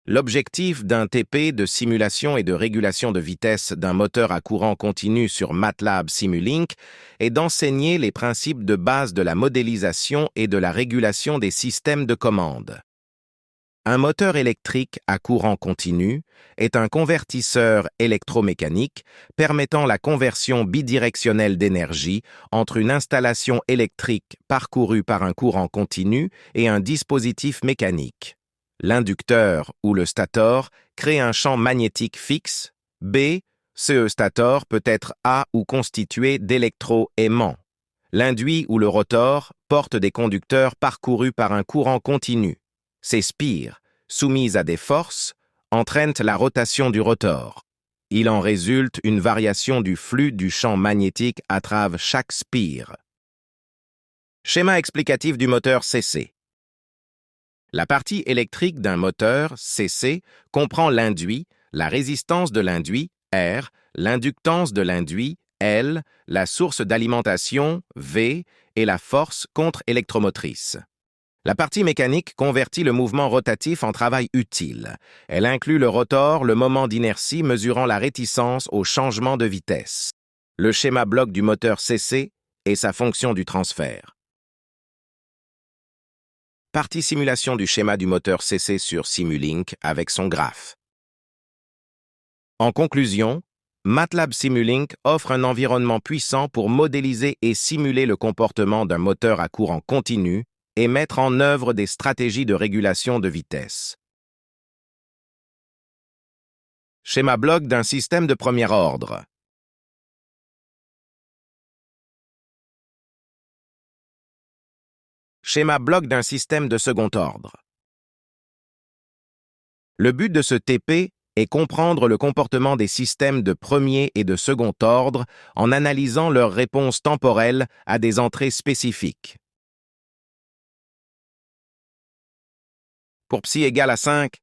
L'objectif d'un TP de simulation et de régulation de vitesse d'un moteur à courant continu sur MATLAB Simulink est d'enseigner les principes de base de la modélisation et de la régulation des systèmes de commande. Un moteur électrique à courant continu est un convertisseur électromécanique permettant la conversion bidirectionnelle d'énergie entre une installation électrique parcourue par un courant continu et un dispositif mécanique. L'inducteur ou le stator crée un champ magnétique fixe. B. Ce stator peut être A ou constitué d'électro-aimants. L'induit ou le rotor porte des conducteurs parcourus par un courant continu. Ces spires, soumises à des forces, entraînent la rotation du rotor. Il en résulte une variation du flux du champ magnétique à travers chaque spire. Schéma explicatif du moteur CC. La partie électrique d'un moteur, CC, comprend l'induit, la résistance de l'induit, R, l'inductance de l'induit, L, la source d'alimentation, V, et la force contre-électromotrice. La partie mécanique convertit le mouvement rotatif en travail utile. Elle inclut le rotor, le moment d'inertie mesurant la réticence au changement de vitesse. Le schéma bloc du moteur CC et sa fonction du transfert. Partie simulation du schéma du moteur CC sur Simulink avec son graphe. En conclusion, MATLAB Simulink offre un environnement puissant pour modéliser et simuler le comportement d'un moteur à courant continu et mettre en œuvre des stratégies de régulation de vitesse. Schéma bloc d'un système de premier ordre. Schéma bloc d'un système de second ordre. Le but de ce TP est comprendre le comportement des systèmes de premier et de second ordre en analysant leur réponse temporelle à des entrées spécifiques. Pour psi égale à 5,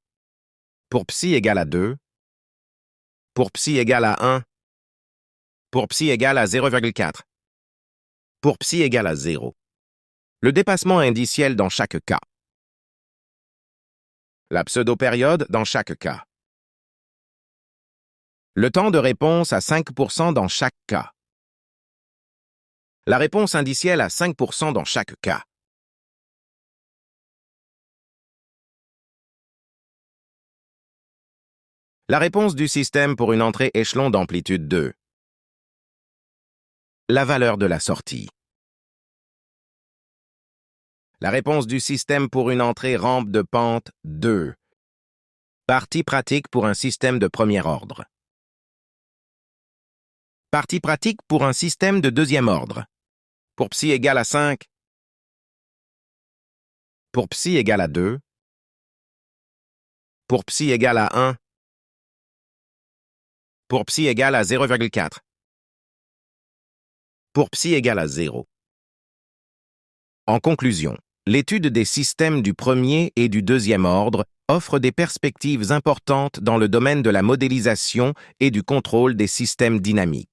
pour psi égale à 2, pour psi égale à 1, pour psi égale à 0,4, pour psi égale à 0. Le dépassement indiciel dans chaque cas. La pseudo-période dans chaque cas. Le temps de réponse à 5% dans chaque cas. La réponse indicielle à 5% dans chaque cas. La réponse du système pour une entrée échelon d'amplitude 2. La valeur de la sortie. La réponse du système pour une entrée rampe de pente 2. Partie pratique pour un système de premier ordre. Partie pratique pour un système de deuxième ordre. Pour psi égale à 5. Pour psi égale à 2. Pour psi égale à 1. Pour psi égale à 0,4. Pour psi égale à 0. En conclusion, l'étude des systèmes du premier et du deuxième ordre offre des perspectives importantes dans le domaine de la modélisation et du contrôle des systèmes dynamiques.